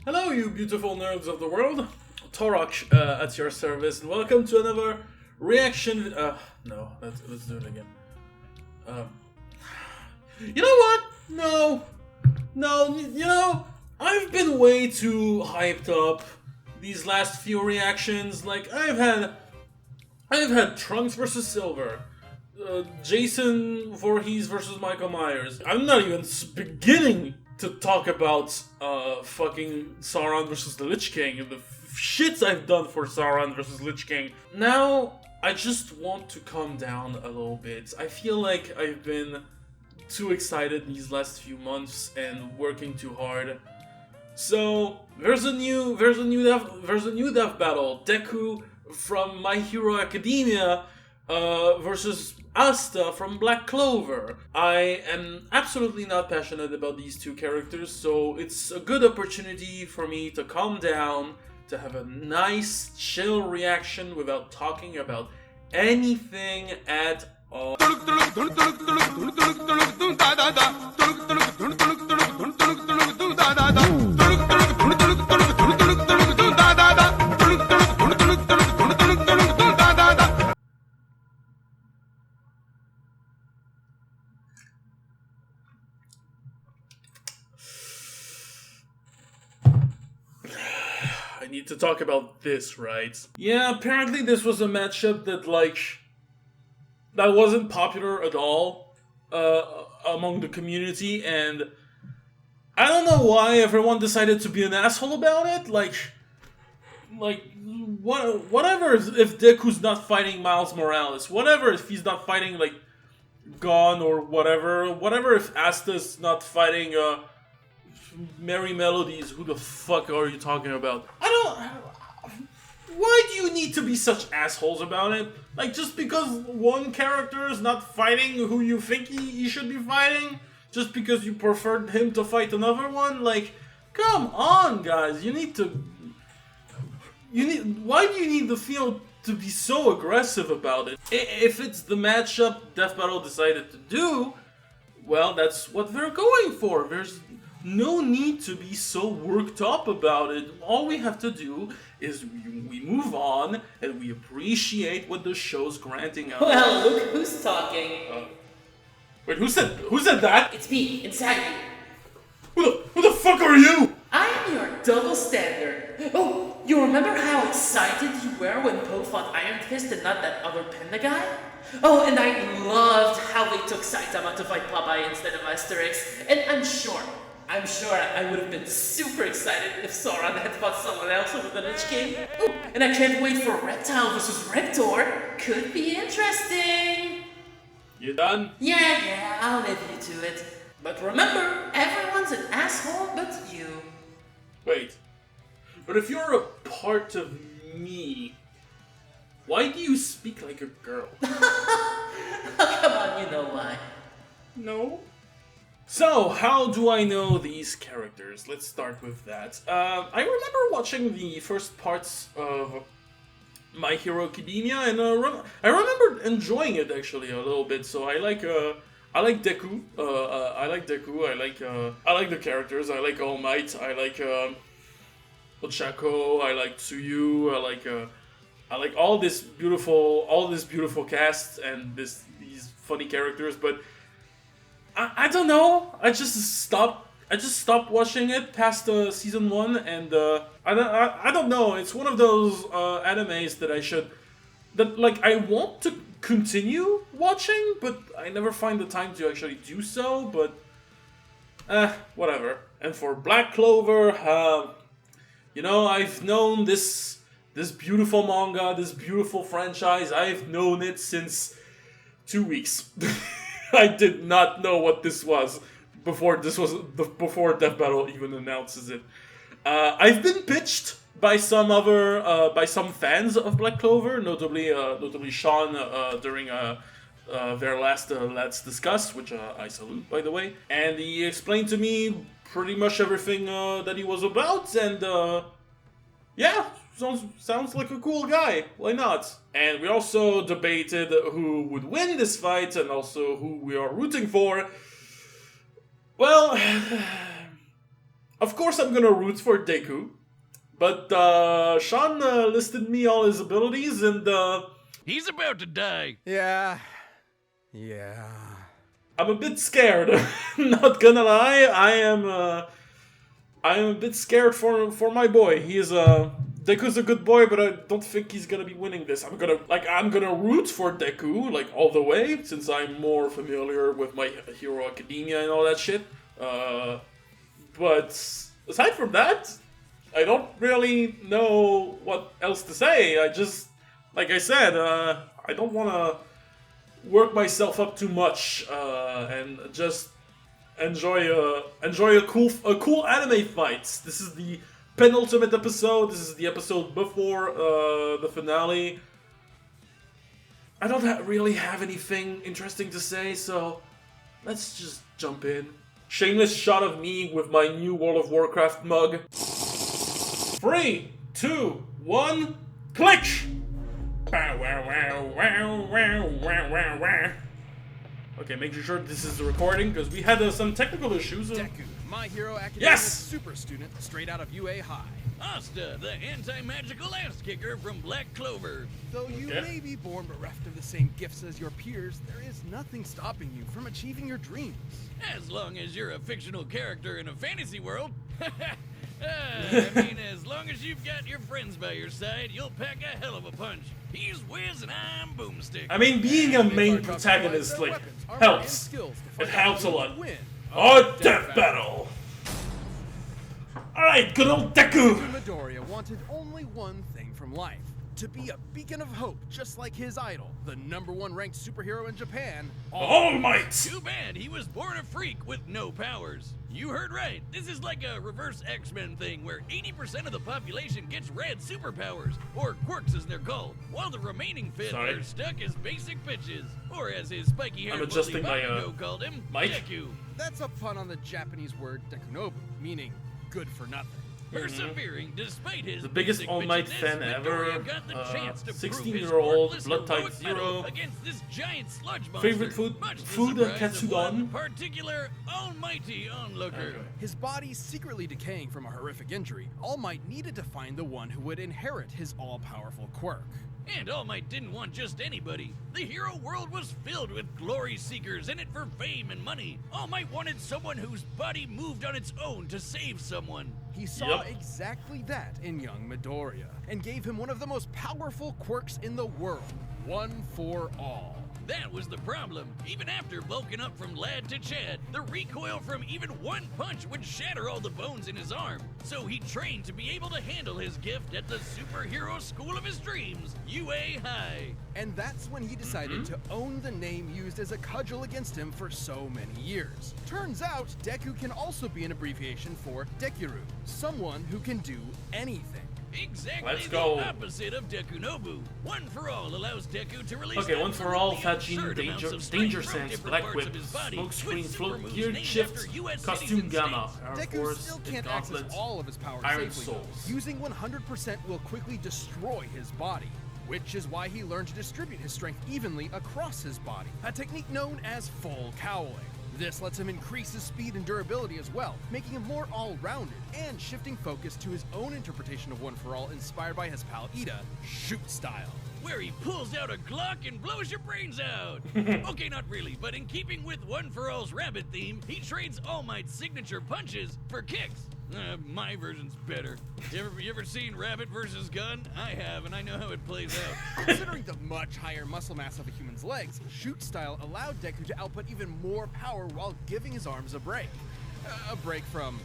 Hello, you beautiful nerds of the world. Torok at your service, and welcome to another reaction. No, let's do it again. You know what? No. You know, I've been way too hyped up these last few reactions. Like I've had Trunks versus Silver, Jason Voorhees versus Michael Myers. I'm not even beginning to talk about fucking Sauron versus the Lich King and the shits I've done for Sauron versus Lich King. Now, I just want to calm down a little bit. I feel like I've been too excited these last few months and working too hard. So there's a new death battle. Deku from My Hero Academia versus Asta from Black Clover. I am absolutely not passionate about these two characters, so it's a good opportunity for me to calm down, to have a nice, chill reaction without talking about anything at all. I need to talk about this, right? Yeah, apparently this was a matchup that wasn't popular at all among the community, and I don't know why everyone decided to be an asshole about it. Whatever if Deku's not fighting Miles Morales, whatever if he's not fighting Gon or whatever if Asta's not fighting Merry Melodies. Who the fuck are you talking about? Why do you need to be such assholes about it? Like, just because one character is not fighting who you think he should be fighting? Just because you preferred him to fight another one? Like, come on, guys. Why do you need the field to be so aggressive about it? If it's the matchup Death Battle decided to do, well, that's what they're going for. There's no need to be so worked up about it. All we have to do is we move on and we appreciate what the show's granting us. Well, look who's talking. Wait, who said that? It's me, inside you. Who the fuck are you? I'm your double standard. Oh, you remember how excited you were when Poe fought Iron Fist and not that other panda guy? Oh, and I loved how they took Saitama to fight Popeye instead of Asterix. And I'm sure I would have been super excited if Sauron had fought someone else over the Lich King. Oh, and I can't wait for Reptile versus Reptor. Could be interesting. You done? Yeah, I'll leave you to it. But remember, everyone's an asshole but you. Wait, but if you're a part of me, why do you speak like a girl? Oh, come on, you know why. No. So, how do I know these characters? Let's start with that. I remember watching the first parts of My Hero Academia, and I remember enjoying it actually a little bit. So I like Deku. I like Deku. I like the characters. I like All Might. I like Ochako. I like Tsuyu. I like all this beautiful cast and these funny characters, but I don't know. I just stopped watching it past season 1, and I don't know. It's one of those animes that I want to continue watching, but I never find the time to actually do so. But whatever. And for Black Clover, I've known this beautiful manga, this beautiful franchise. I've known it since 2 weeks. I did not know what this was before Death Battle even announces it. I've been pitched by some fans of Black Clover, notably Sean during their last Let's Discuss, which I salute, by the way. And he explained to me pretty much everything that he was about, and yeah. Sounds like a cool guy. Why not? And we also debated who would win this fight and also who we are rooting for. Well, of course I'm gonna root for Deku, but Sean listed me all his abilities, and He's about to die. Yeah. I'm a bit scared. Not gonna lie, I am a bit scared for my boy. He is Deku's a good boy, but I don't think he's gonna be winning this. I'm gonna root for Deku like all the way, since I'm more familiar with My Hero Academia and all that shit. But aside from that, I don't really know what else to say. I just, like I said, I don't want to work myself up too much and just enjoy a cool anime fight. This is the penultimate episode. This is the episode before the finale. I don't really have anything interesting to say, so let's just jump in. Shameless shot of me with my new World of Warcraft mug. 3, 2, 1, click! Okay, making sure this is the recording, because we had some technical issues. Deku, My Hero Academia Yes! super student straight out of UA High. Asta, the anti-magical ass kicker from Black Clover. Though you Okay. may be born bereft of the same gifts as your peers, there is nothing stopping you from achieving your dreams. As long as you're a fictional character in a fantasy world. I mean, as long as you've got your friends by your side, you'll pack a hell of a punch. He's Wiz and I'm Boomstick. I mean, being a main protagonist, like, helps. It helps a lot. Oh, death battle! Alright, good old Deku! Midoriya wanted only one thing from life. To be a beacon of hope, just like his idol, the #1 ranked superhero in Japan, All Might! Too bad he was born a freak with no powers. You heard right. This is like a reverse X-Men thing where 80% of the population gets red superpowers, or quirks as they're called, while the remaining fifth are stuck as basic bitches, or as his spiky-haired I'm adjusting my, Bakugo called him, mic. Deku. That's a pun on the Japanese word dekunobu, meaning good for nothing. Persevering despite his The biggest basic All Might bitchiness, fan ever. Midoriya got the chance to prove his 16-year-old, worthless blood type heroic mettle 0. against this giant sludge monster. Favorite food? Much to the Food, surprise of katsudon. one particular almighty onlooker. Okay. His body secretly decaying from a horrific injury, All Might needed to find the one who would inherit his all-powerful quirk. And All Might didn't want just anybody. The hero world was filled with glory seekers in it for fame and money. All Might wanted someone whose body moved on its own to save someone. He saw Yep. exactly that in young Midoriya, and gave him one of the most powerful quirks in the world, One for All. That was the problem. Even after bulking up from lad to Chad, the recoil from even one punch would shatter all the bones in his arm. So he trained to be able to handle his gift at the superhero school of his dreams, UA High. And that's when he decided to own the name used as a cudgel against him for so many years. Turns out, Deku can also be an abbreviation for Dekiru, someone who can do anything. Exactly Let's the go. opposite of Dekunobu. One for All allows Deku to release Okay, One for All, absolutely Fat absurd Gene, amounts Danger, of strength Danger from Sense, different Black parts Whip, of his body, Smoke with Screen, super Float, moves Geared named Shift, after US cities Costume and Gamma, states. Air Deku Force, still can't access Gauntlet, all of his powers Iron safely. though. Souls. Using 100% will quickly destroy his body, which is why he learned to distribute his strength evenly across his body, a technique known as full cowling. This lets him increase his speed and durability as well, making him more all-rounded, and shifting focus to his own interpretation of One for All inspired by his pal Ida, shoot style. Where he pulls out a Glock and blows your brains out. Okay, not really, but in keeping with One for All's rabbit theme, he trades All Might's signature punches for kicks. My version's better. You ever seen Rabbit vs. Gun? I have, and I know how it plays out. Considering the much higher muscle mass of a human's legs, shoot style allowed Deku to output even more power while giving his arms a break. A break from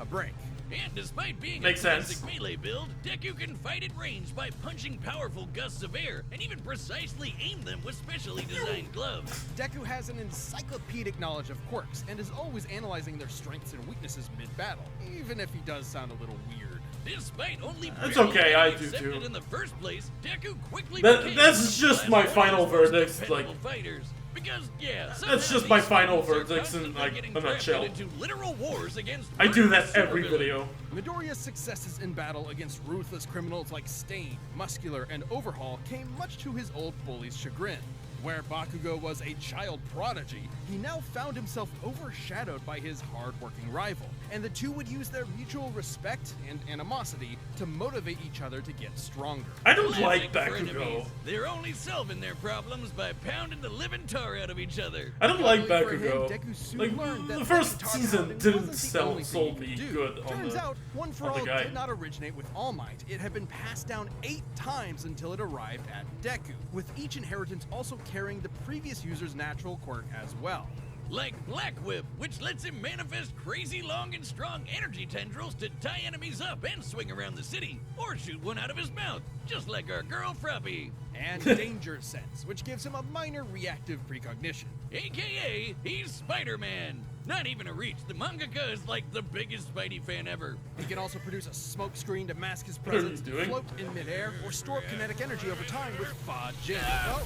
a break. And despite being Makes a classic sense. melee build, Deku can fight at range by punching powerful gusts of air and even precisely aim them with specially designed gloves. Deku has an encyclopedic knowledge of quirks and is always analyzing their strengths and weaknesses mid-battle, even if he does sound a little weird. Despite only That's barely okay, being I do accepted too. in the first place, Deku quickly That- became that's one of just the my last final most verdict, dependable like- fighters. Because yeah, That's somehow just my these final students are verdicts in, constantly like, getting a drafted nutshell. into literal wars against I do that murderous every supervillains. video. Midoriya's successes in battle against ruthless criminals like Stain, Muscular, and Overhaul came much to his old bully's chagrin. Where Bakugo was a child prodigy, he now found himself overshadowed by his hard-working rival, and the two would use their mutual respect and animosity to motivate each other to get stronger. I don't like Classic Bakugo. frenemies. They're only solving their problems by pounding the living tar out of each other. I don't like Luckily for him, Bakugo. Deku soon Like, learned that the first tar season pounding didn't wasn't the only thing sold he me could do. good on Turns the out, One for on the All guy. did not originate with All Might. It had been passed down 8 times until it arrived at Deku, with each inheritance also carrying the previous user's natural quirk as well. Like Black Whip, which lets him manifest crazy long and strong energy tendrils to tie enemies up and swing around the city, or shoot one out of his mouth, just like our girl Fruppy. And Danger Sense, which gives him a minor reactive precognition. AKA, he's Spider-Man. Not even a reach, the mangaka is like the biggest Spidey fan ever. He can also produce a smoke screen to mask his are presence, you doing? float in midair, or store kinetic energy over time with Fa Jin. Oh,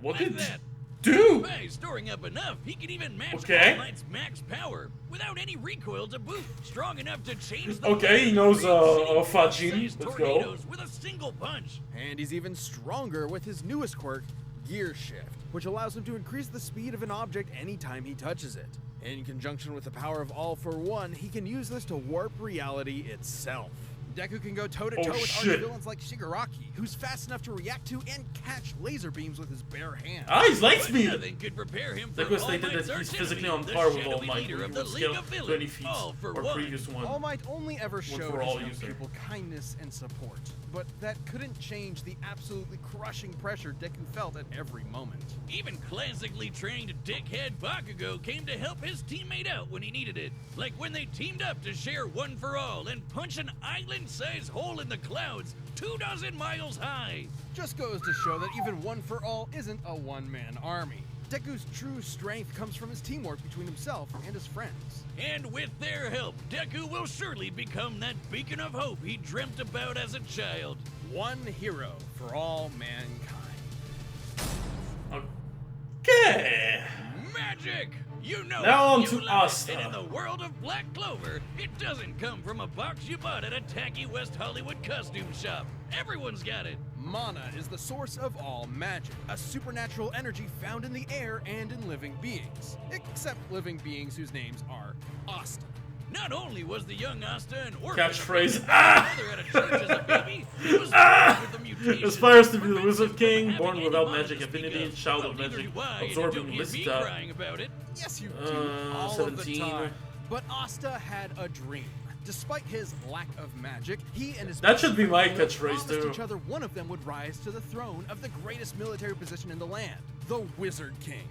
What Like did that. do? By storing up enough, he can even match Okay. All Might's max power without any recoil to boot. Strong enough to change the Okay, he knows, Fajin. Size Let's go. tornadoes with a single punch. and he's even stronger with his newest quirk, Gear Shift, which allows him to increase the speed of an object anytime he touches it. In conjunction with the power of All for One, he can use this to warp reality itself. Deku can go toe-to-toe Oh, with shit. arch-villains like Shigaraki, who's fast enough to react to and catch laser beams with his bare hands. Ah, he's light But speed. nothing could prepare him for Deku All stated Might's that he's arch physically enemy, on the par with All shadowy Might, leader but of he the would League scale of Villains, 20 feet All for or One. previous one. All Might only ever showed for all his young user. people kindness and support, but that couldn't change the absolutely crushing pressure Deku felt at every moment. Even classically trained dickhead Bakugo came to help his teammate out when he needed it. Like when they teamed up to share One for All and punch an island-sized hole in the clouds 24 miles high. Just goes to show that even One for All isn't a one-man army. Deku's true strength comes from his teamwork between himself and his friends. And with their help, Deku will surely become that beacon of hope he dreamt about as a child. One hero for all mankind. Okay. Magic! You know Now on it, you to love it. Asta. And in the world of Black Clover, it doesn't come from a box you bought at a tacky West Hollywood costume shop. Everyone's got it. Mana is the source of all magic, a supernatural energy found in the air and in living beings. Except living beings whose names are Asta. Not only was the young Asta an orphan, Catchphrase. mother at a church as a baby, he was born with a mutation. Aspires to be the preventing Wizard him King, from born having without any magic mana to speak affinity, of. child Well, of neither magic, do I, and you absorbing don't hear me Lista. crying about it. Yes, you do, all of 17. the time. But Asta had a dream. Despite his lack of magic, he and his That should be my brother catchphrase, promised too. each other one of them would rise to the throne of the greatest military position in the land, the Wizard King.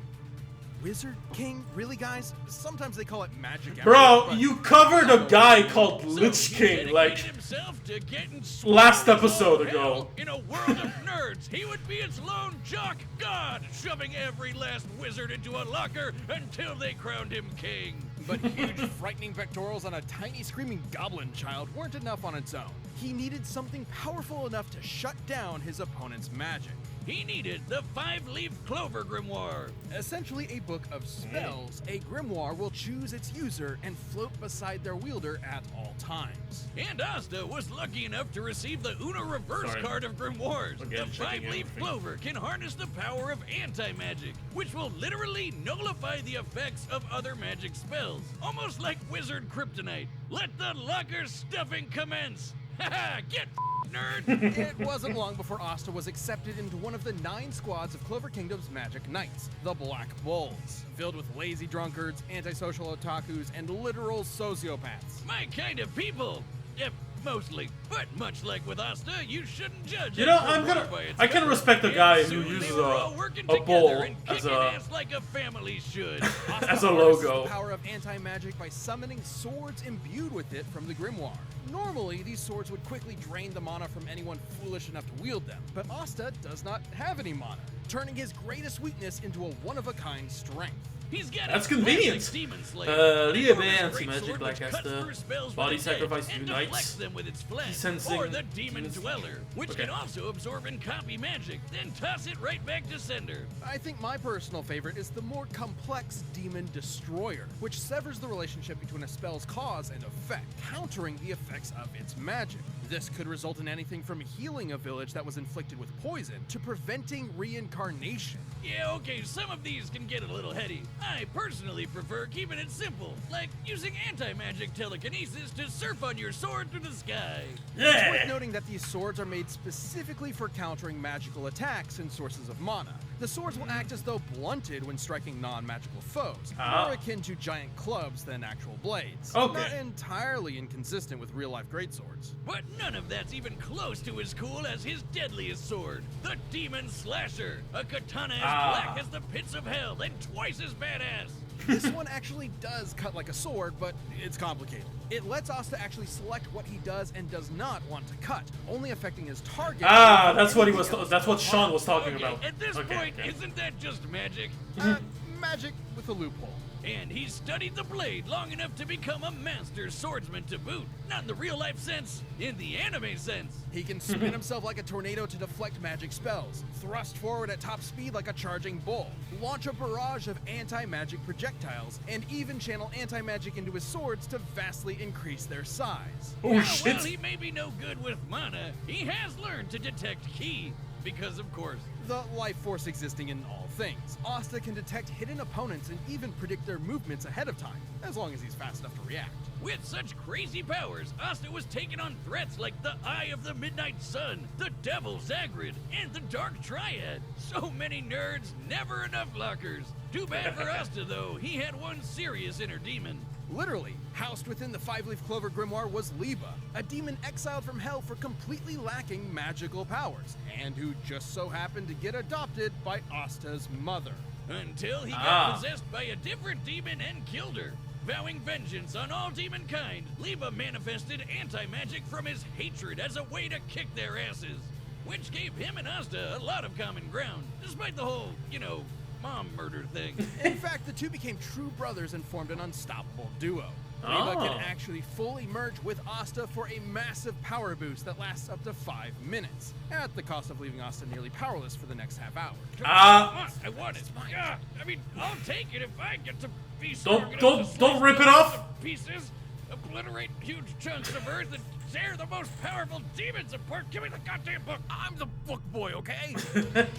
Wizard King? Really, guys? Sometimes they call it Magic Emperor, Bro, but- you covered a guy called So Lich he King, dedicated like, himself to getting last swallowed episode whole ago. hell. In a world of nerds, he would be its lone jock god, shoving every last wizard into a locker until they crowned him king. But huge, frightening pectorals on a tiny, screaming goblin child weren't enough on its own. He needed something powerful enough to shut down his opponent's magic. He needed the 5-leaf Clover Grimoire. Essentially a book of spells, a grimoire will choose its user and float beside their wielder at all times. And Asta was lucky enough to receive the Uno Reverse Sorry. card of Grimoires. Again, The checking 5-leaf everything. Clover can harness the power of anti-magic, which will literally nullify the effects of other magic spells. Almost like wizard kryptonite. Let the locker stuffing commence! Haha, get nerd! It wasn't long before Asta was accepted into one of the 9 squads of Clover Kingdom's Magic Knights, the Black Bulls, filled with lazy drunkards, antisocial otakus, and literal sociopaths. My kind of people! Yep, mostly. But much like with Asta, you shouldn't judge You a know, grimoire by its I can cover. respect a And guy who soon they uses were all working a together bull and as kicking a ass like a family should. Asta as a harnesses logo. the power of anti-magic by summoning swords imbued with it from the grimoire. Normally, these swords would quickly drain the mana from anyone foolish enough to wield them, but Asta does not have any mana, turning his greatest weakness into a one-of-a-kind strength. He's got That's a convenient. classic Demon Slayer. Liebe He forms a anti-magic great sword like which cuts Asta. through spells Body with its edge sacrifice and unites. deflects them with its flesh. Desensing Or the Demon demons. Dweller, which Okay. can also absorb and copy magic, then toss it right back to sender. I think my personal favorite is the more complex Demon Destroyer, which severs the relationship between a spell's cause and effect, countering the effects of its magic. This could result in anything from healing a village that was inflicted with poison to preventing reincarnation. Yeah, okay, some of these can get a little heady. I personally prefer keeping it simple, like using anti-magic telekinesis to surf on your sword through the sky. It's worth noting that these swords are made specifically for countering magical attacks and sources of mana. The swords will act as though blunted when striking non-magical foes, more akin to giant clubs than actual blades. Okay. Not entirely inconsistent with real-life greatswords. But none of that's even close to as cool as his deadliest sword, the Demon Slasher, a katana as black as the pits of hell and twice as badass. This one actually does cut like a sword, but it's complicated. It lets Asta actually select what he does and does not want to cut, only affecting his target. That's what he was. That's what Sean was talking about. At this point, isn't that just magic? Magic with a loophole. And he's studied the blade long enough to become a master swordsman to boot. Not in the real life sense, in the anime sense. He can spin himself like a tornado to deflect magic spells, thrust forward at top speed like a charging bull, launch a barrage of anti-magic projectiles, and even channel anti-magic into his swords to vastly increase their size. Oh Yeah, shit! While he may be no good with mana, he has learned to detect ki. Because, of course, The life force existing in all things, Asta can detect hidden opponents and even predict their movements ahead of time, as long as he's fast enough to react. with such crazy powers, Asta was taking on threats like the Eye of the Midnight Sun, the Devil Zagrid, and the Dark Triad. So many nerds, never enough lockers. Too bad for Asta, though. He had one serious inner demon. Literally, housed within the five-leaf clover grimoire was Liba, a demon exiled from hell for completely lacking magical powers, and who just so happened to get adopted by Asta's mother. Until he got possessed by a different demon and killed her. Vowing vengeance on all demonkind, Liba manifested anti-magic from his hatred as a way to kick their asses. Which gave him and Asta a lot of common ground, despite the whole, mom murder thing. In fact, the two became true brothers and formed an unstoppable duo. Liba can actually fully merge with Asta for a massive power boost that lasts up to 5 minutes, at the cost of leaving Asta nearly powerless for the next half hour. I want it. Yeah, I'll take it if I get to be strong enough to slice don't rip it the off. to pieces, obliterate huge chunks of earth, and tear the most powerful demons apart. Give me the goddamn book. I'm the book boy, okay?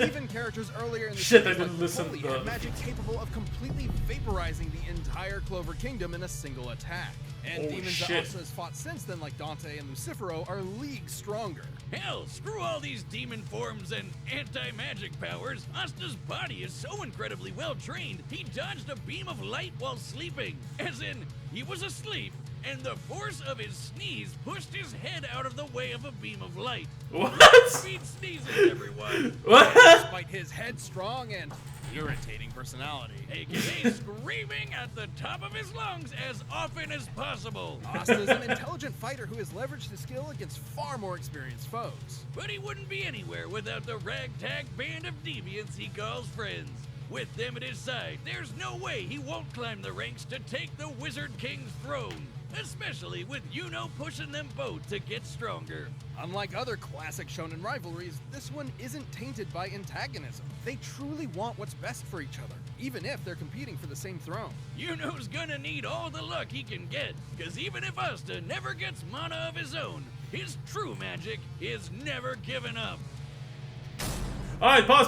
Even characters earlier in the Shit, I series didn't like listen Foley to had the- magic capable of completely vaporizing the entire Clover Kingdom in a single attack. And Oh, demons shit. that Asta has fought since then, like Dante and Lucifero, are leagues stronger. Hell, screw all these demon forms and anti-magic powers. Asta's body is so incredibly well trained, he dodged a beam of light while sleeping. As in, he was asleep, and the force of his sneeze pushed his head out of the way of a beam of light. What? Speed sneezes, everyone. What? Despite his headstrong and irritating personality. AKA screaming at the top of his lungs as often as possible. Asta is an intelligent fighter who has leveraged his skill against far more experienced foes. But he wouldn't be anywhere without the ragtag band of deviants he calls friends. With them at his side, there's no way he won't climb the ranks to take the Wizard King's throne. Especially with Yuno pushing them both to get stronger. Unlike other classic shonen rivalries, this one isn't tainted by antagonism. They truly want what's best for each other, even if they're competing for the same throne. Yuno's gonna need all the luck he can get, cause even if Asta never gets mana of his own, his true magic is never given up. All right, pause.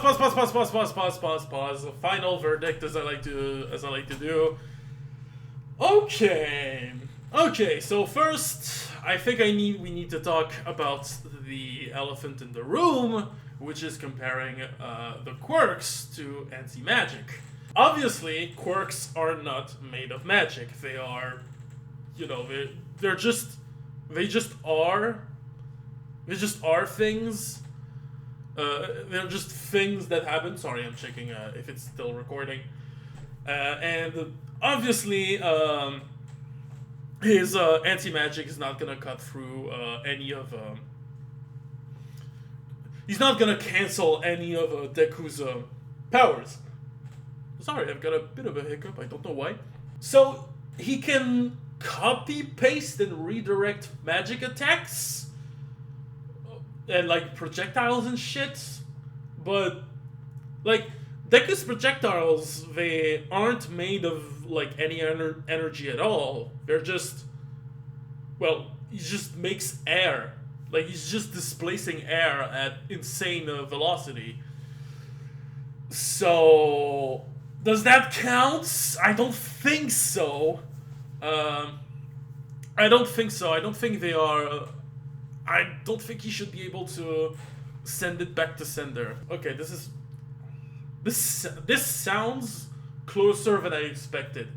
Final verdict, as I like to do. Okay. So first, I think we need to talk about the elephant in the room, which is comparing the quirks to anti-magic. Obviously, quirks are not made of magic. They are, they just are. They just are things. They're just things that happen. Sorry, I'm checking if it's still recording. And obviously, his anti-magic is not gonna cut through any of. He's not gonna cancel any of Deku's powers. Sorry, I've got a bit of a hiccup. I don't know why. So he can copy, paste, and redirect magic attacks. And like projectiles and shit, but like Deku's projectiles, they aren't made of like any energy at all. They're just, he just makes air Like, he's just displacing air at insane velocity. So, does that count? I don't think so. I don't think so. I don't think they are... I don't think he should be able to send it back to sender. Okay, this is... This sounds closer than I expected.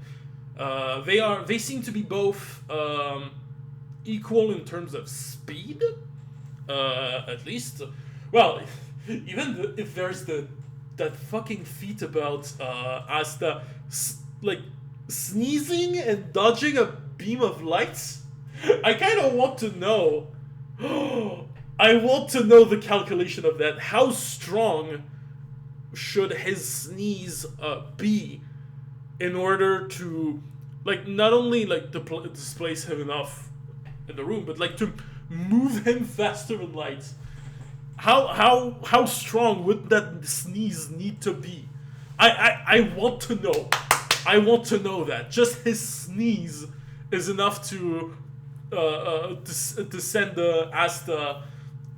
They seem to be both equal in terms of speed, at least. Well, even if there's that fucking feat about Asta like sneezing and dodging a beam of light, I kind of want to know. I want to know the calculation of that. How strong should his sneeze be in order to, like, not only like displace him enough in the room, but like to move him faster than light? How strong would that sneeze need to be? I want to know. I want to know that just his sneeze is enough to send the Asta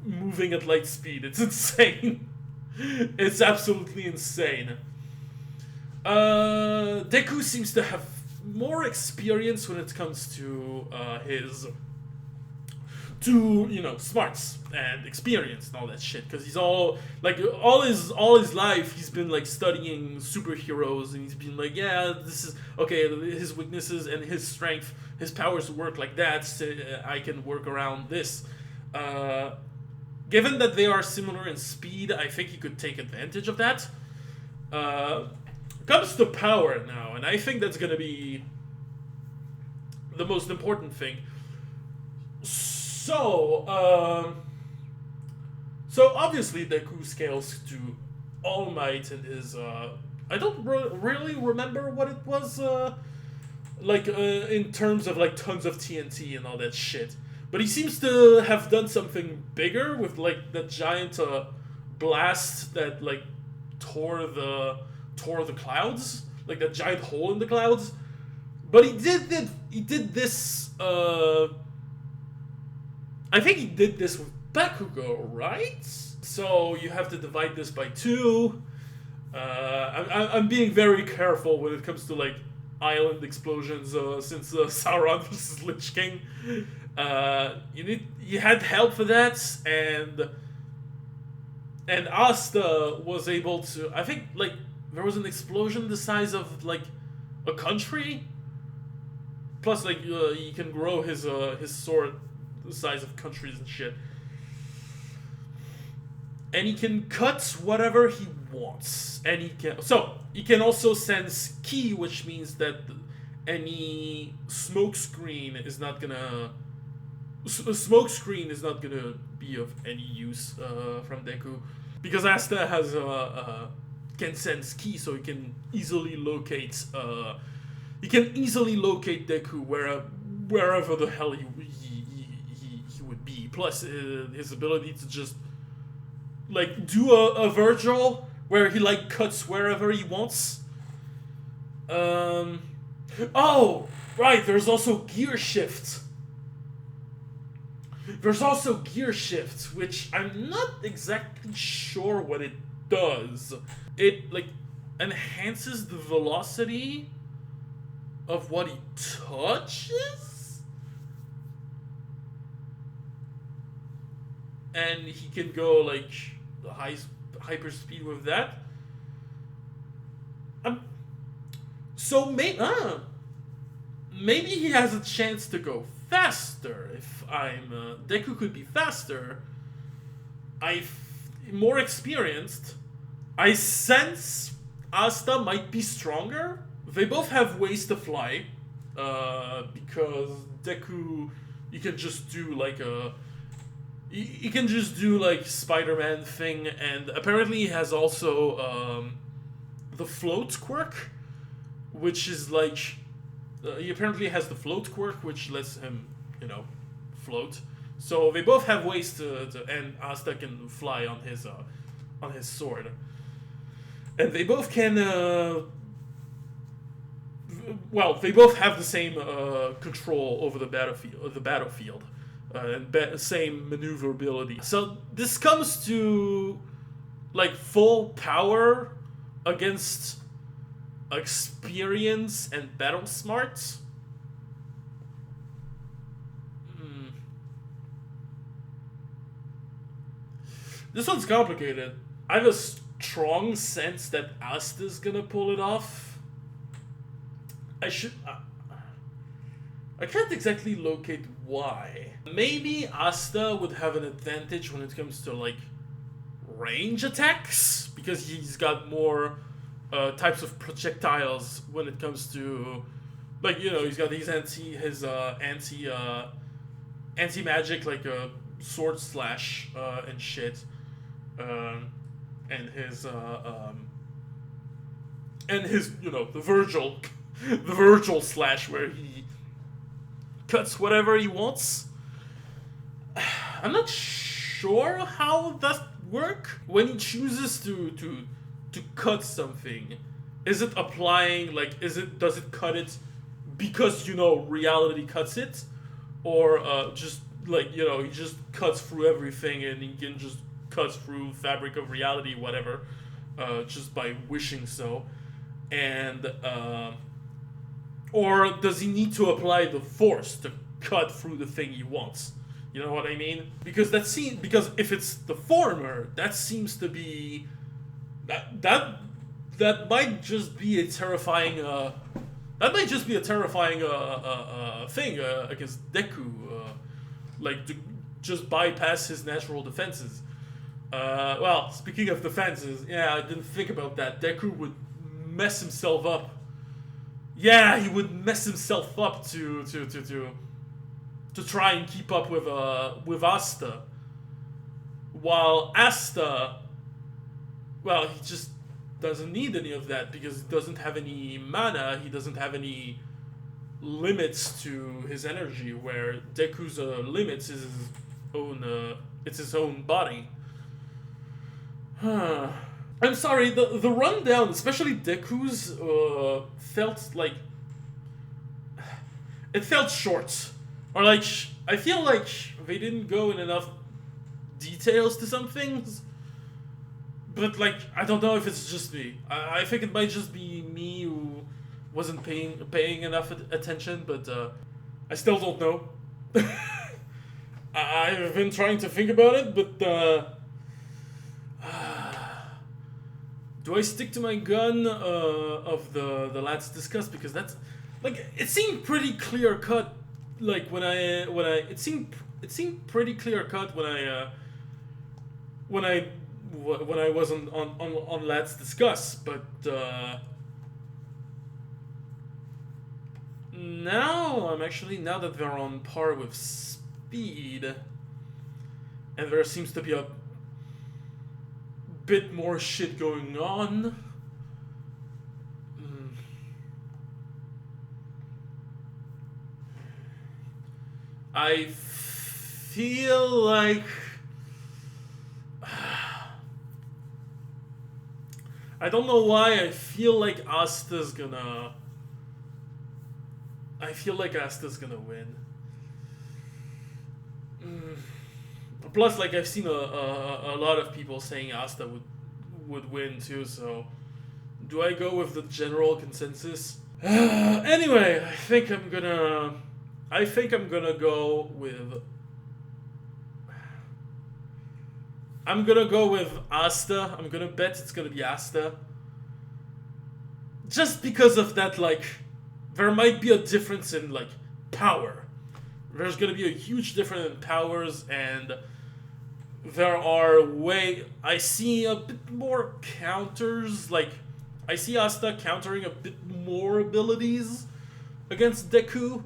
moving at light speed. It's insane. It's absolutely insane. Deku seems to have more experience when it comes to his smarts and experience and all that shit, because he's all his life he's been like studying superheroes, and he's been like, yeah, this is okay, his weaknesses and his strength, his powers work like that, so I can work around this. Given that they are similar in speed, I think he could take advantage of that. Comes to power now, and I think that's gonna be the most important thing. So obviously Deku scales to All Might and his I don't really remember what it was in terms of like tons of TNT and all that shit. But he seems to have done something bigger with like that giant blast that like tore the clouds, like that giant hole in the clouds. But he did this. I think he did this with Bakugo, right? So you have to divide this by 2. I'm being very careful when it comes to like island explosions, since Sauron versus Lich King. You had help for that, and Asta was able to. I think like there was an explosion the size of like a country. Plus, like he can grow his sword the size of countries and shit, and he can cut whatever he wants, and he can also sense ki, which means that any smoke screen is not gonna be of any use from Deku, because Asta has can sense ki, so he can easily locate Deku wherever the hell he would be. Plus his ability to just like do a Virgil where he like cuts wherever he wants. Oh right, there's also gear shift. Which I'm not exactly sure what it does. It like enhances the velocity of what he touches, and he can go like the hyper speed with that. So maybe he has a chance to go faster. If I'm Deku could be faster. More experienced. I sense Asta might be stronger. They both have ways to fly, because Deku, you can just do like Spider-Man thing, and apparently he has also the float quirk, which is like he apparently has the float quirk, which lets him float. So they both have ways to and Asta can fly on his sword, and they both can. They both have the same control over the battlefield. and same maneuverability. So this comes to like full power against experience and battle smarts. This one's complicated. I have a strong sense that Asta's gonna pull it off. I can't exactly locate why. Maybe Asta would have an advantage when it comes to like range attacks because he's got more types of projectiles when it comes to, like, you know, he's got these anti magic like sword slash and shit, and his you know, the Virgil slash where he cuts whatever he wants. I'm not sure how that work when he chooses to cut something. Is it applying, like, does it cut it because, you know, reality cuts it, or just like, you know, he just cuts through everything and he can just cut through fabric of reality, whatever, just by wishing so, and or does he need to apply the force to cut through the thing he wants? You know what I mean? Because because if it's the former, that seems to be that might just be a terrifying thing against Deku, like to just bypass his natural defenses. Well, speaking of defenses, yeah, I didn't think about that. Deku would mess himself up. Yeah, he would mess himself up to try and keep up with Asta. While Asta, well, he just doesn't need any of that because he doesn't have any mana, he doesn't have any limits to his energy, where Deku's limits is his own body. I'm sorry, the rundown, especially Deku's, felt like it felt short. Or like, I feel like they didn't go in enough details to some things. But like, I don't know if it's just me. I think it might just be me who wasn't paying enough attention, but I still don't know. I've been trying to think about it, but do I stick to my gun of the Let's Discuss? Because that's, like, it seemed pretty clear cut. Like it seemed pretty clear cut when I wasn't on Let's Discuss, but now that they're on par with speed, and there seems to be a bit more shit going on. I feel like I don't know why I feel like Asta's gonna win. Plus, like, I've seen a lot of people saying Asta would win too, so do I go with the general consensus? Anyway, I think I'm gonna go with Asta. I'm gonna bet it's gonna be Asta. Just because of that, like, there might be a difference in, like, power. There's gonna be a huge difference in powers, and I see a bit more counters. Like, I see Asta countering a bit more abilities against Deku,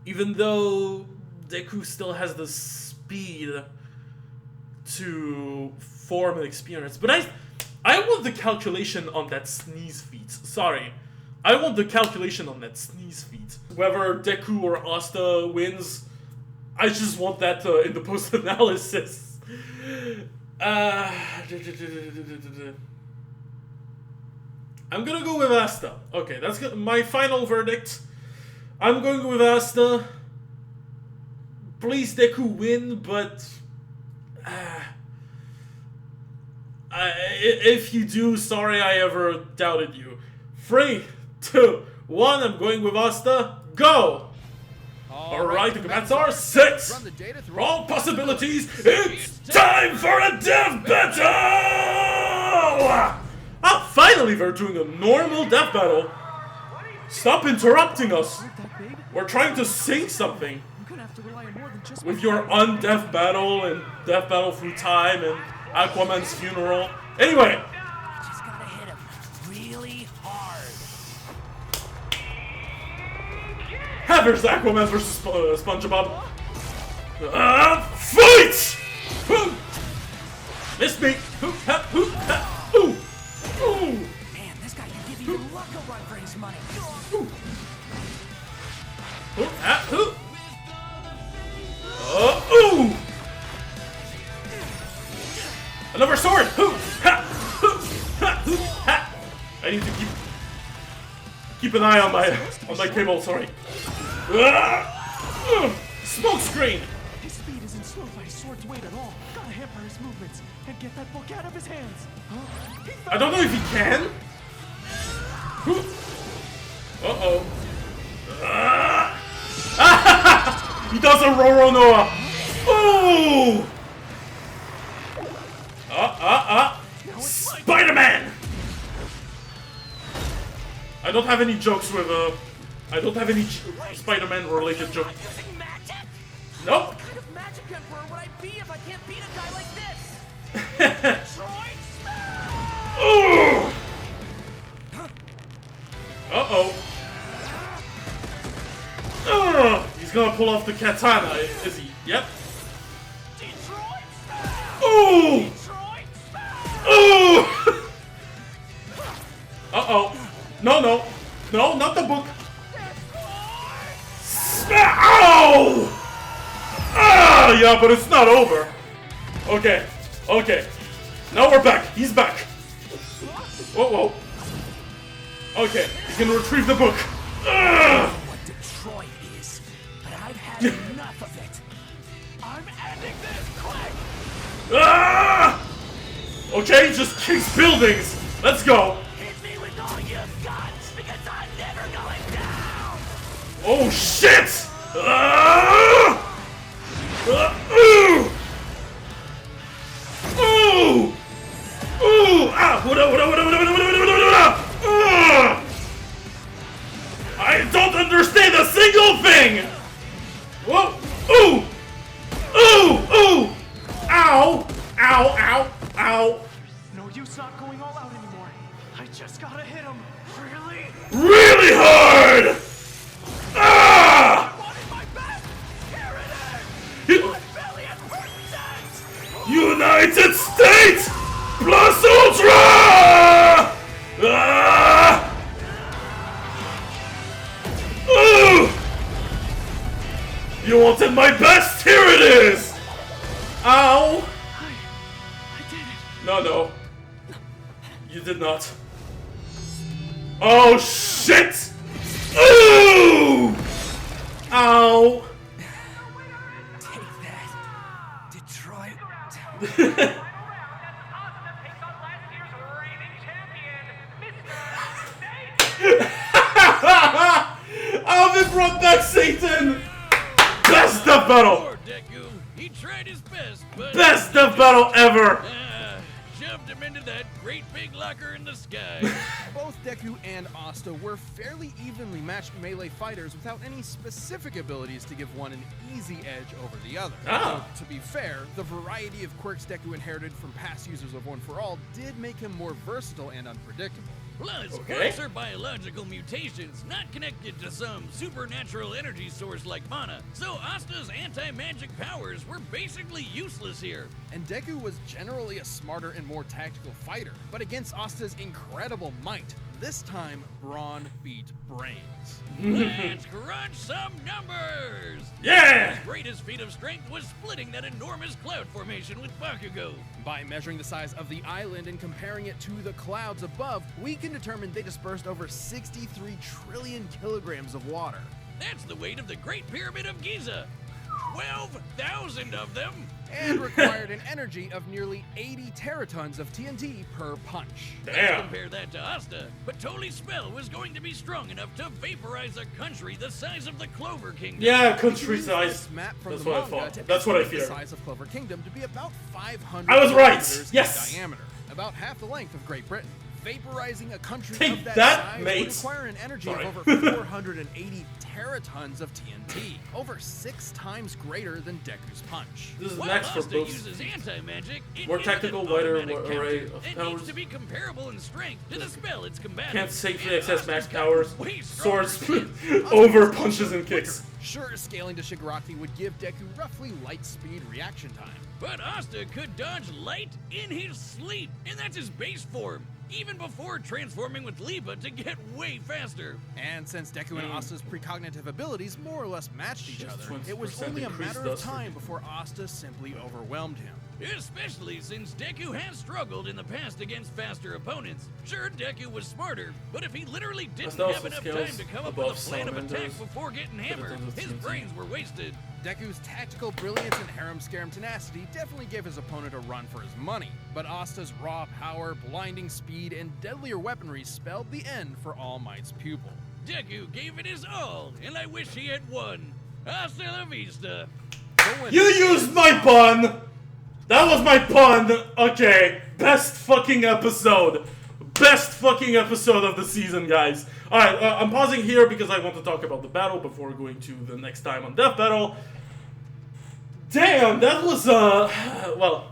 even though Deku still has the speed to form an experience. But I want the calculation on that sneeze feat. Sorry. I want the calculation on that sneeze feat. Whether Deku or Asta wins, I just want that in the post-analysis. I'm gonna go with Asta. Okay, that's my final verdict. I'm going with Asta please Deku win, but if you do, sorry I ever doubted you. 3, 2, 1, I'm going with Asta. Go! Alright, the commands are 6! Run the data through For all possibilities, it's time for a death battle! Ah, finally they're doing a normal death battle. Stop interrupting us. We're trying to sing something. With your undeath battle and death battle through time and Aquaman's funeral. Anyway. Just gotta hit him really hard. There's Aquaman versus SpongeBob. Fight! Miss me. Ooh. Man, this guy can give even luck a run for his money. Ooh! Another sword! I need to keep an eye on my cable, sorry. Smoke screen! His speed isn't slowed by his sword's weight at all. Gotta hamper his movements and get that book out of his hands. I don't know if he can. Uh-oh. He does a Roronoa. Ooh! Spider-Man! I don't have any jokes with, I don't have any Spider-Man related jokes. Using magic? Nope. What kind of magic emperor would I be if I can't beat a guy like this? Detroit Smash! Ooh! Uh-oh. He's gonna pull off the katana, is he? Yep. Detroit Smash! Ooh! Detroit Smash! Ooh! Uh-oh. No, not the book. Ow! Ah, yeah, but it's not over. Okay. Now we're back. He's back. Whoa. Okay, he can retrieve the book. What Detroit is, but I've had enough of it. I'm ending this quick! Ah! Okay, just kicks buildings. Let's go. Hit me with all you've got, because I'm never going down! Oh shit! Ah! Ooh! Ooh! Ooh! Ah! What? I don't understand a single thing! Whoa! Ooh! Ooh! Ow! Ow! No use not going all out anymore. I just gotta hit him. Really? Really hard! Ah! I wanted my best! Here it is! My belly at percent! United States plus Ultra! Ah! Ooh! You wanted my best? Here it is! Ow! I did it. No. You did not. Oh shit! Ooh! Ow! Take that, Detroit. Oh, they brought back Satan! Best death battle! Poor Deku. He tried his best, but Best death battle ever! shoved him into that great big locker in the sky. Both Deku and Asta were fairly evenly matched melee fighters without any specific abilities to give one an easy edge over the other. Ah. Though, to be fair, the variety of quirks Deku inherited from past users of One For All did make him more versatile and unpredictable. Plus, Okay. quirks are biological mutations, not connected to some supernatural energy source like mana. So Asta's anti-magic powers were basically useless here. And Deku was generally a smarter and more tactical fighter, but against Asta's incredible might, this time brawn beat brains. Let's crunch some numbers! Yeah! His greatest feat of strength was splitting that enormous cloud formation with Bakugo. By measuring the size of the island and comparing it to the clouds above, we can determine they dispersed over 63 trillion kilograms of water. That's the weight of the Great Pyramid of Giza. 12,000 of them. and required an energy of nearly 80 teratons of TNT per punch. Damn. Compare that to Asta, but Toli's spell was going to be strong enough to vaporize a country the size of the Clover Kingdom. Yeah, country size. This map from That's the what I manga thought. to That's what I estimate the feared. size of Clover Kingdom to be about 500 I was right. kilometers Yes. in diameter, about half the length of Great Britain. Vaporizing a country Take of that, that, size mate. would require an energy Sorry. of over 480 teratons of TNT, over 6 times greater than Deku's punch. This is While max for Asta both. uses anti-magic, it More isn't tactical, an wider automatic array counter. of It powers. needs to be comparable in strength to the spell it's combating. Can't safely And access Asta's max gotten powers. way stronger Swords since. over punches and kicks. Sure, scaling to Shigaraki would give Deku roughly light speed reaction time. But Asta could dodge light in his sleep, and that's his base form, even before transforming with Lipa to get way faster. And since Deku and Asta's precognitive abilities more or less matched each Just other, it was 20% only a increase matter of dust time rate. before Asta simply overwhelmed him. Especially since Deku has struggled in the past against faster opponents. Sure, Deku was smarter, but if he literally didn't Asta also have enough scales time to come up above with a plan of attack salamanders, before getting but it hammered, doesn't his seem to. brains were wasted. Deku's tactical brilliance and harem-scarum tenacity definitely gave his opponent a run for his money, but Asta's raw power, blinding speed, and deadlier weaponry spelled the end for All Might's pupil. Deku gave it his all, and I wish he had won. Hasta la vista. The winner- You used my pun! That was my pun! Okay, best fucking episode. Best fucking episode of the season, guys. Alright, I'm pausing here because I want to talk about the battle before going to the next time on Death Battle. Damn, that was, well,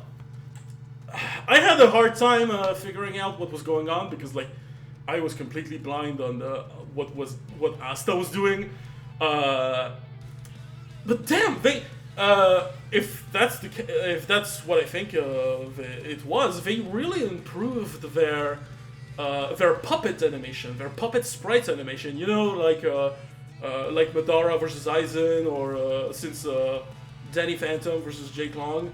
I had a hard time figuring out what was going on because, like, I was completely blind on what Asta was doing. But damn, they if that's what I think it was, they really improved their puppet animation, their puppet sprite animation. You know, like Madara versus Aizen, or since Danny Phantom versus Jake Long.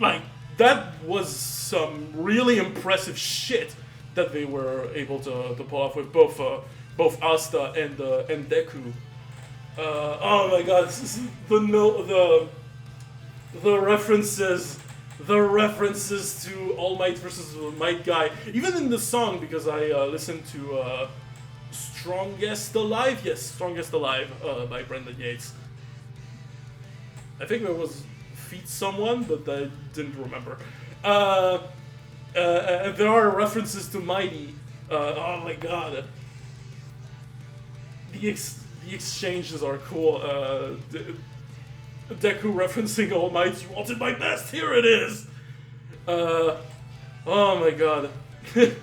Like, that was some really impressive shit that they were able to pull off with both Asta and Deku. Oh my god, the references to All Might versus Might Guy, even in the song, because I listened to Strongest Alive by Brendan Yates. I think there was Feat Someone, but I didn't remember. And there are references to Mighty. Oh my god. The exchanges are cool. Deku referencing All Might, you wanted my best, here it is! Oh my god. the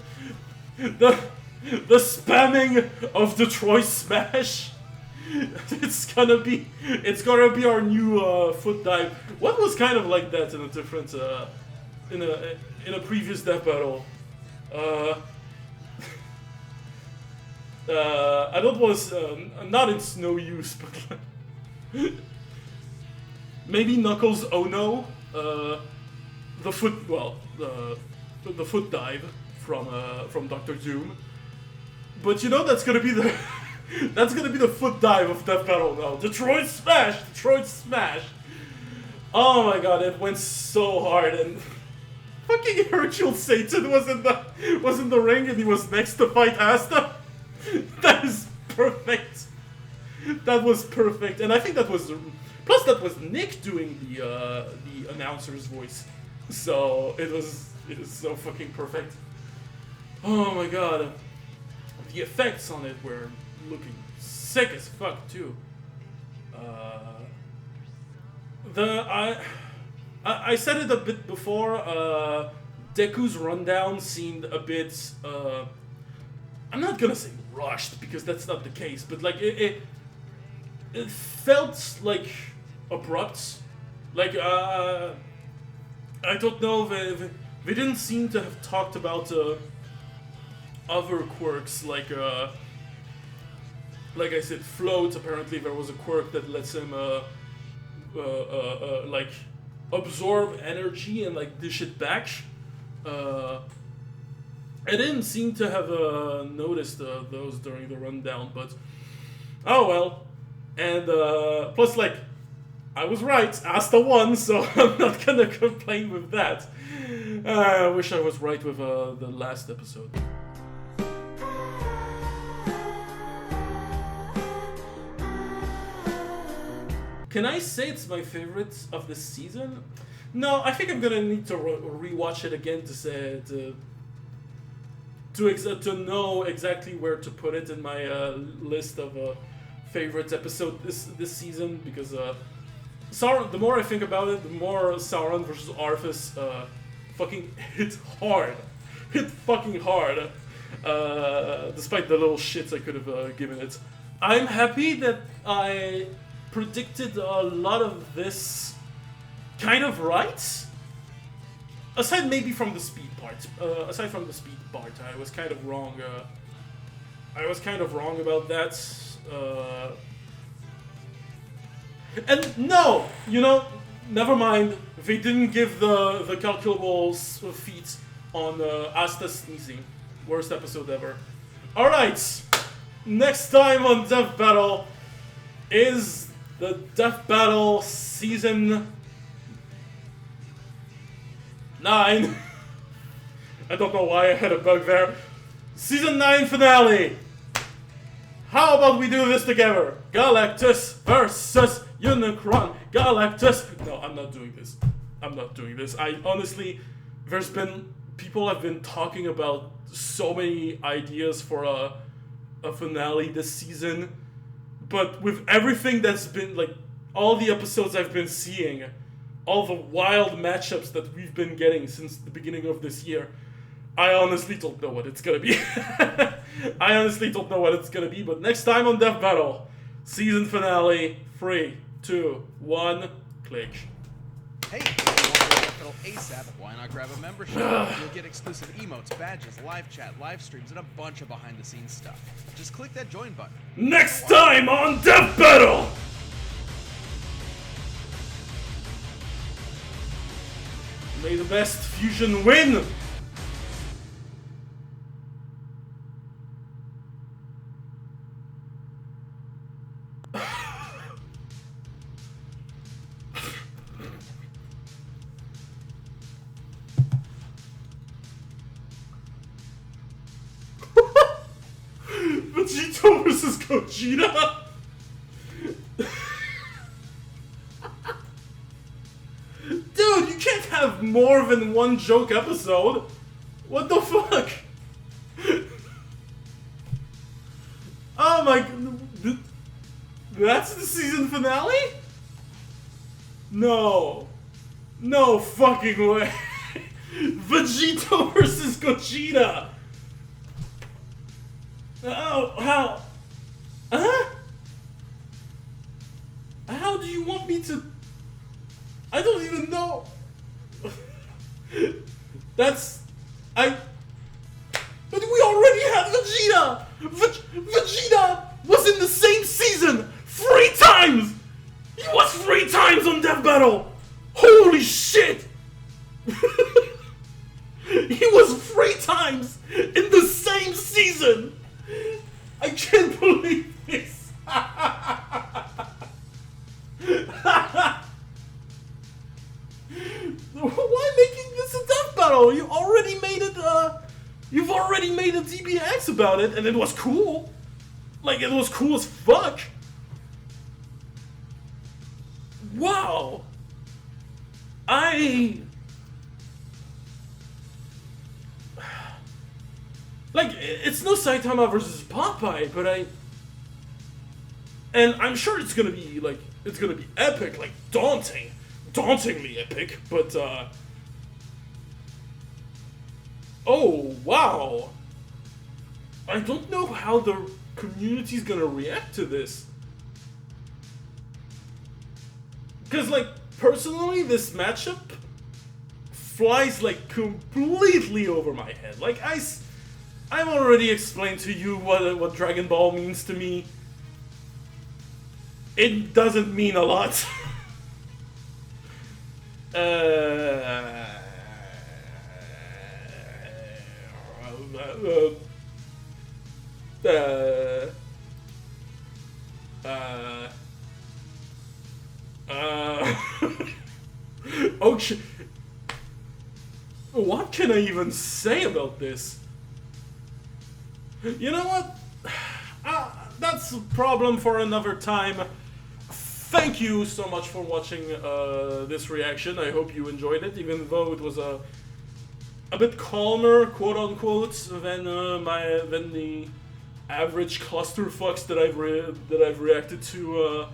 spamming of the Troy Smash. It's gonna be our new foot dive. What was kind of like that in a different in a previous death battle? I don't was not in snow use, but maybe Knuckles Oh No, the foot dive from Doctor Doom. But you know that's gonna be the foot dive of Death Battle now. Detroit Smash. Oh my god, it went so hard, and fucking Hercule Satan was in the ring and he was next to fight Asta. That is perfect. That was perfect, and I think that was Nick doing the announcer's voice, so it is so fucking perfect. Oh my god, the effects on it were looking sick as fuck too. I said it a bit before. Deku's rundown seemed a bit. I'm not gonna say rushed because that's not the case, but like it felt like abrupt. Like I don't know. They didn't seem to have talked about other quirks like I said, float. Apparently there was a quirk that lets him like absorb energy and like dish it back. I didn't seem to have noticed those during the rundown, but oh well. And plus, like, I was right. Asta won, so I'm not gonna complain with that. I wish I was right with the last episode. Can I say it's my favorite of the season? No, I think I'm gonna need to rewatch it again to say to know exactly where to put it in my list of favorite episode this season, because Sauron. The more I think about it, the more Sauron versus Arthas fucking hit fucking hard. Despite the little shits I could have given it, I'm happy that I predicted a lot of this kind of right. Aside maybe from the speed part. I was kind of wrong. About that. And no, never mind. They didn't give the calculable feat on Asta sneezing. Worst episode ever. All right, next time on Death Battle is the Death Battle season 9. I don't know why I had a bug there. Season 9 finale. How about we do this together? Galactus versus Unicron. Galactus. No, I'm not doing this. I honestly, people have been talking about so many ideas for a finale this season, but with everything that's been, like, all the episodes I've been seeing, all the wild matchups that we've been getting since the beginning of this year, I honestly don't know what it's gonna be. But next time on Death Battle, season finale, 3, 2, 1, click. Hey, if you want to Death Battle ASAP, why not grab a membership? You'll get exclusive emotes, badges, live chat, live streams, and a bunch of behind-the-scenes stuff. Just click that join button. Next time on Death Battle! May the best fusion win! Vegito versus Gogeta? Dude, you can't have more than one joke episode. What the fuck? Oh my god. That's the season finale? No. No fucking way. Vegito versus Gogeta. Oh, how? Huh? How do you want me to? I don't even know. But we already had Vegeta! Vegeta was in the same season 3 times! He was 3 times on Death Battle! Holy shit! He was 3 times in the same season! I can't believe this! Why making this a Death Battle? You've already made a DBX about it, and it was cool. Like, it was cool as fuck. Wow. Like, it's no Saitama versus Popeye, but and I'm sure it's gonna be epic, like dauntingly epic, but oh wow. I don't know how the community's gonna react to this. Because, like, personally, this matchup flies, like, completely over my head. Like, I've already explained to you what Dragon Ball means to me. It doesn't mean a lot. what can I even say about this? You know what? That's a problem for another time. Thank you so much for watching this reaction. I hope you enjoyed it, even though it was a bit calmer, quote unquote, than the average clusterfucks that I've reacted to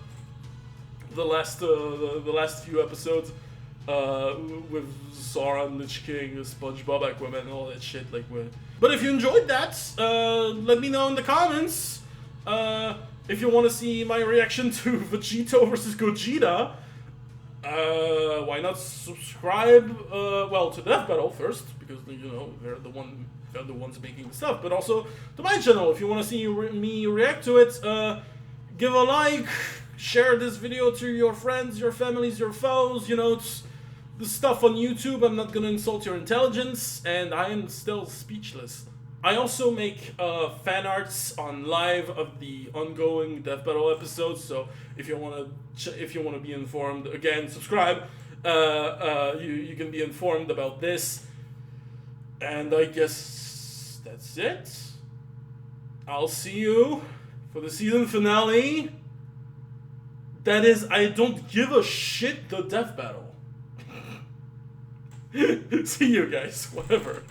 the last few episodes with Zora, Lich King, SpongeBob, Aquaman, and all that shit. But if you enjoyed that, let me know in the comments. If you want to see my reaction to Vegito versus Gogeta, why not subscribe? Well, to Death Battle first, because they're the ones making the stuff. But also to my channel, if you want to see me react to it, give a like, share this video to your friends, your families, your foes. It's the stuff on YouTube. I'm not gonna insult your intelligence, and I am still speechless. I also make fan arts on live of the ongoing Death Battle episodes. So if you wanna be informed, again, subscribe. You can be informed about this. And I guess that's it. I'll see you for the season finale. That is, I don't give a shit, the Death Battle. See you guys, whatever.